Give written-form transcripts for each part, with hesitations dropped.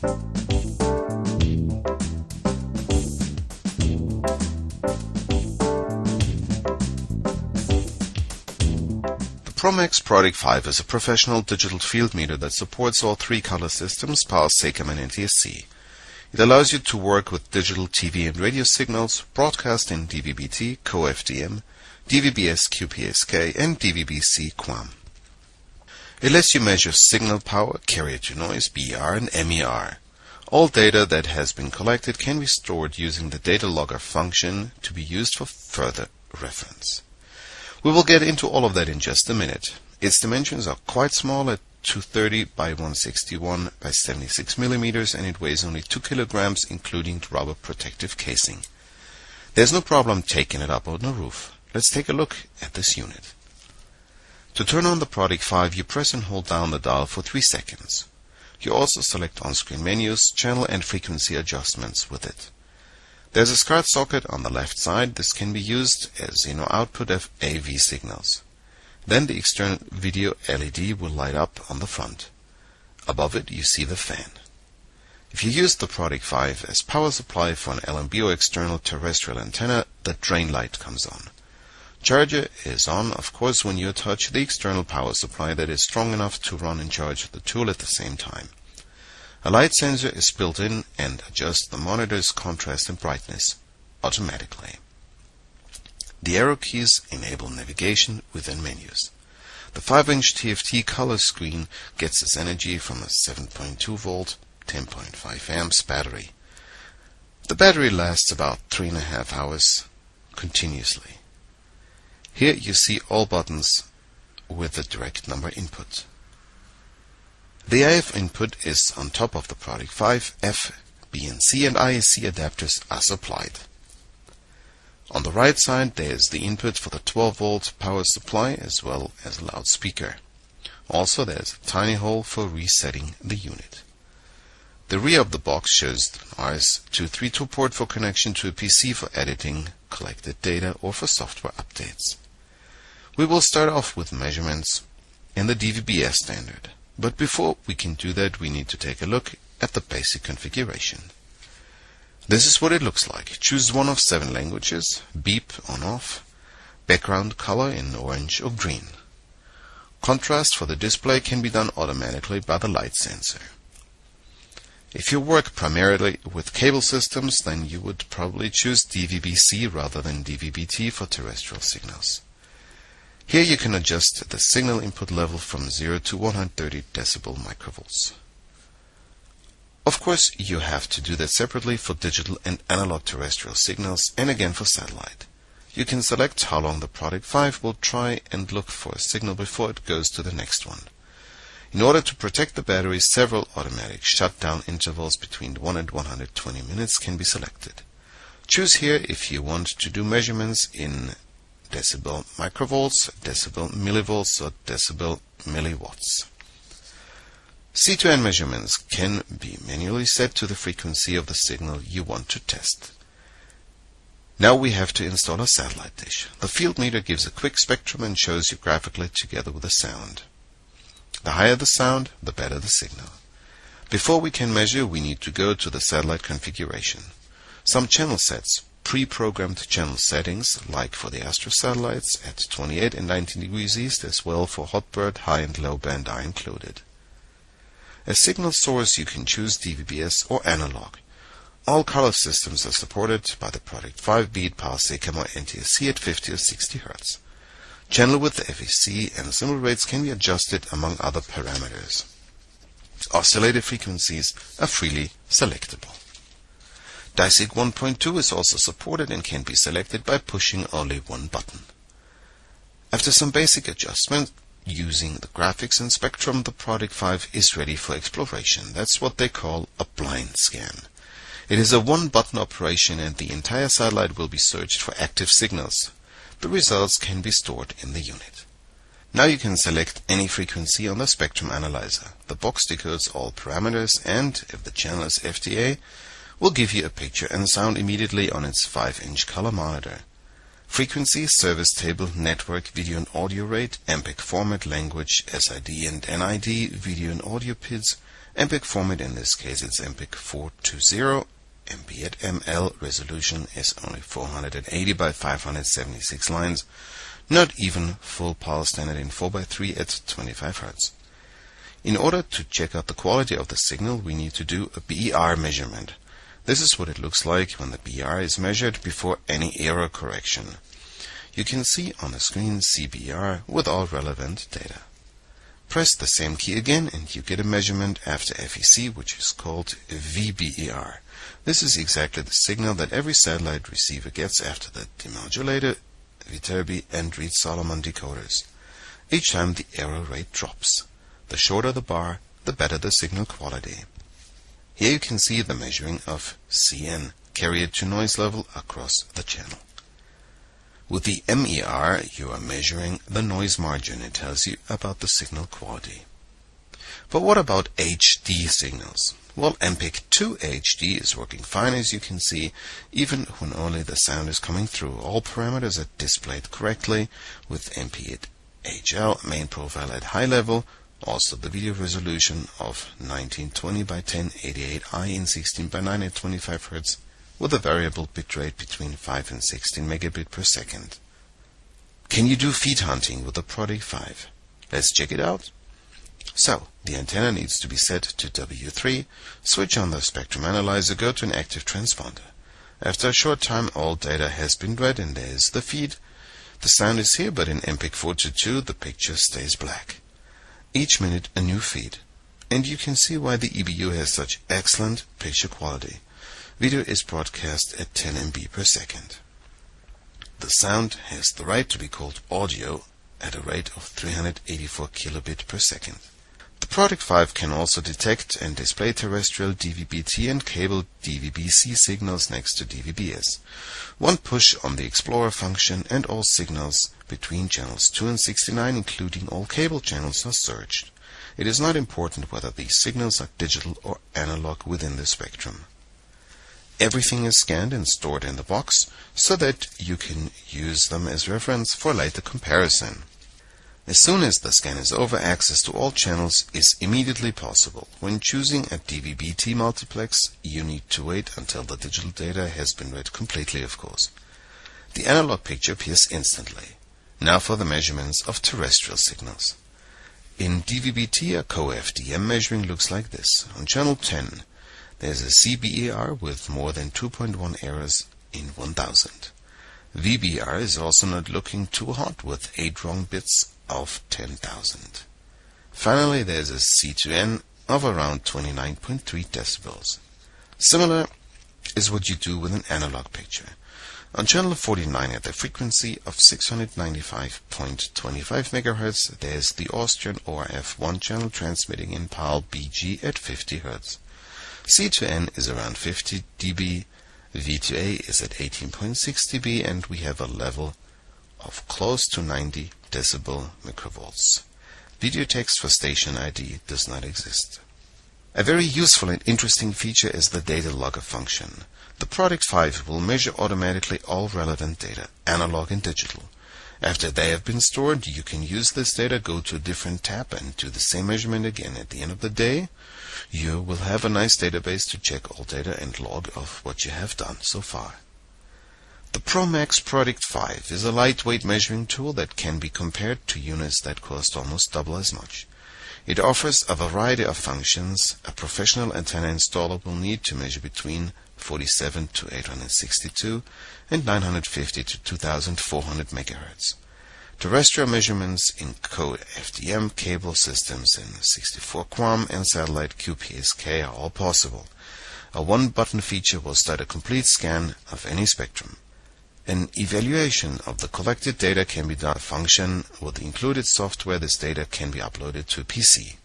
The Promax Product 5 is a professional digital field meter that supports all three color systems, power, SACAM and NTSC. It allows you to work with digital TV and radio signals, broadcast in DVB-T, co-FDM, DVB-S QPSK and DVB-C QAM. It lets you measure signal power, carrier to noise, BER and MER. All data that has been collected can be stored using the data logger function to be used for further reference. We will get into all of that in just a minute. Its dimensions are quite small at 230 by 161 by 76 millimeters, and it weighs only 2 kilograms, including the rubber protective casing. There's no problem taking it up on the roof. Let's take a look at this unit. To turn on the Product 5, you press and hold down the dial for 3 seconds. You also select on-screen menus, channel and frequency adjustments with it. There's a SCART socket on the left side. This can be used as in or output of AV signals. Then the external video LED will light up on the front. Above it you see the fan. If you use the Product 5 as power supply for an LMB or external terrestrial antenna, the drain light comes on. Charger is on, of course, when you touch the external power supply that is strong enough to run and charge the tool at the same time. A light sensor is built in and adjusts the monitor's contrast and brightness automatically. The arrow keys enable navigation within menus. The 5-inch TFT color screen gets its energy from a 7.2 volt, 10.5 amps battery. The battery lasts about 3.5 hours continuously. Here you see all buttons with the direct number input. The AF input is on top of the Product 5. F, B and C and IAC adapters are supplied. On the right side there is the input for the 12-volt power supply as well as a loudspeaker. Also there is a tiny hole for resetting the unit. The rear of the box shows an RS-232 port for connection to a PC for editing collected data or for software updates. We will start off with measurements in the DVB-S standard. But before we can do that, we need to take a look at the basic configuration. This is what it looks like. Choose one of 7 languages, beep on off, background color in orange or green. Contrast for the display can be done automatically by the light sensor. If you work primarily with cable systems, then you would probably choose DVB-C rather than DVB-T for terrestrial signals. Here you can adjust the signal input level from 0 to 130 decibel microvolts. Of course, you have to do that separately for digital and analog terrestrial signals and again for satellite. You can select how long the Product 5 will try and look for a signal before it goes to the next one. In order to protect the battery, several automatic shutdown intervals between 1 and 120 minutes can be selected. Choose here if you want to do measurements in decibel microvolts, decibel millivolts or decibel milliwatts. C2N measurements can be manually set to the frequency of the signal you want to test. Now we have to install a satellite dish. The field meter gives a quick spectrum and shows you graphically together with the sound. The higher the sound, the better the signal. Before we can measure, we need to go to the satellite configuration. Some channel sets, pre-programmed channel settings, like for the Astro satellites at 28 and 19 degrees east, as well for Hotbird, high and low band are included. As signal source, you can choose DVB-S or analog. All color systems are supported by the Product 5, be it power, SACAM or NTSC at 50 or 60 Hz. Channel width, FEC, and symbol rates can be adjusted among other parameters. Oscillator frequencies are freely selectable. DISIC 1.2 is also supported and can be selected by pushing only one button. After some basic adjustment using the graphics and spectrum, the Product 5 is ready for exploration. That's what they call a blind scan. It is a one-button operation and the entire satellite will be searched for active signals. The results can be stored in the unit. Now you can select any frequency on the spectrum analyzer. The box decodes all parameters and, if the channel is FDA, will give you a picture and sound immediately on its 5-inch color monitor. Frequency, service table, network, video and audio rate, MPEG format, language, SID and NID, video and audio PIDs, MPEG format, in this case it's MPEG 420. MB at ML resolution is only 480 by 576 lines, not even full PAL standard in 4:3 at 25 Hz. In order to check out the quality of the signal, we need to do a BER measurement. This is what it looks like when the BER is measured before any error correction. You can see on the screen CBR with all relevant data. Press the same key again and you get a measurement after FEC, which is called VBER. This is exactly the signal that every satellite receiver gets after the demodulator, Viterbi and Reed-Solomon decoders. Each time the error rate drops. The shorter the bar, the better the signal quality. Here you can see the measuring of CN, carrier to noise level across the channel. With the MER, you are measuring the noise margin. It tells you about the signal quality. But what about HD signals? Well, MPEG-2 HD is working fine, as you can see, even when only the sound is coming through. All parameters are displayed correctly with MP8HL, main profile at high level, also the video resolution of 1920 by 1088i in 16 by 9 at 25 Hz, with a variable bitrate between 5 and 16 megabit per second. Can you do feed hunting with the Product 5? Let's check it out. So, the antenna needs to be set to W3, switch on the spectrum analyzer, go to an active transponder. After a short time, all data has been read and there is the feed. The sound is here, but in MPEG 422 the picture stays black. Each minute a new feed. And you can see why the EBU has such excellent picture quality. Video is broadcast at 10 MB per second. The sound has the right to be called audio at a rate of 384 kilobit per second. The Product 5 can also detect and display terrestrial DVB-T and cable DVB-C signals next to DVB-S. One push on the Explorer function and all signals between channels 2 and 69, including all cable channels, are searched. It is not important whether these signals are digital or analog within the spectrum. Everything is scanned and stored in the box so that you can use them as reference for later comparison. As soon as the scan is over, access to all channels is immediately possible. When choosing a DVB-T multiplex, you need to wait until the digital data has been read completely, of course. The analog picture appears instantly. Now for the measurements of terrestrial signals. In DVB-T, a co-FDM measuring looks like this. On channel 10, there's a CBER with more than 2.1 errors in 1000. VBR is also not looking too hot with 8 wrong bits of 10,000. Finally, there's a C2N of around 29.3 decibels. Similar is what you do with an analog picture. On channel 49 at the frequency of 695.25 MHz, there's the Austrian ORF1 channel transmitting in PAL BG at 50 Hz. C2N is around 50 dB, V2A is at 18.6 dB, and we have a level of close to 90 decibel microvolts. Video text for station ID does not exist. A very useful and interesting feature is the data logger function. The Product 5 will measure automatically all relevant data, analog and digital. After they have been stored, you can use this data, go to a different tab and do the same measurement again. At the end of the day, you will have a nice database to check all data and log of what you have done so far. The Promax Product 5 is a lightweight measuring tool that can be compared to units that cost almost double as much. It offers a variety of functions. A professional antenna installer will need to measure between 47 to 862 and 950 to 2400 MHz. Terrestrial measurements in co-FDM cable systems in 64 QAM and satellite QPSK are all possible. A one-button feature will start a complete scan of any spectrum. An evaluation of the collected data can be done. A function with the included software. This data can be uploaded to a PC.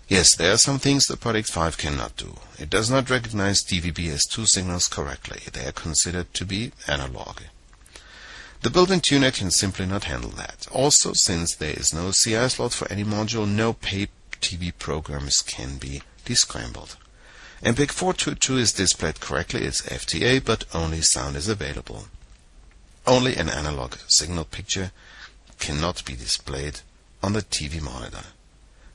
Yes, there are some things the Product 5 cannot do. It does not recognize DVB-S2 signals correctly. They are considered to be analog. The built-in tuner can simply not handle that. Also, since there is no CI slot for any module, no pay TV programs can be descrambled. MPEG 422 is displayed correctly, it's FTA, but only sound is available. Only an analog signal picture cannot be displayed on the TV monitor.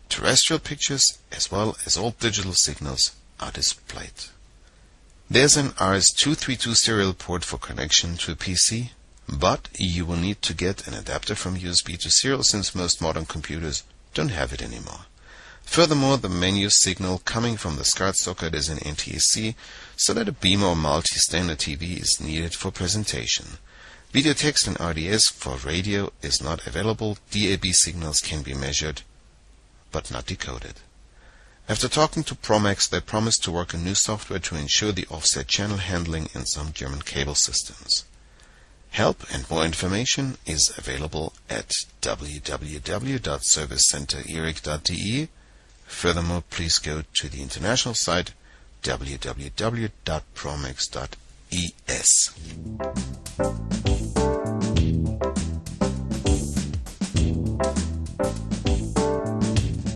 Terrestrial pictures as well as all digital signals are displayed. There's an RS-232 serial port for connection to a PC, but you will need to get an adapter from USB to serial since most modern computers don't have it anymore. Furthermore, the menu signal coming from the SCART socket is in NTSC, so that a beamer or multi-standard TV is needed for presentation. Video, text and RDS for radio is not available. DAB signals can be measured, but not decoded. After talking to Promax, they promised to work on new software to ensure the offset channel handling in some German cable systems. Help and more information is available at www.servicecentererik.de. Furthermore, please go to the international site www.promax.es.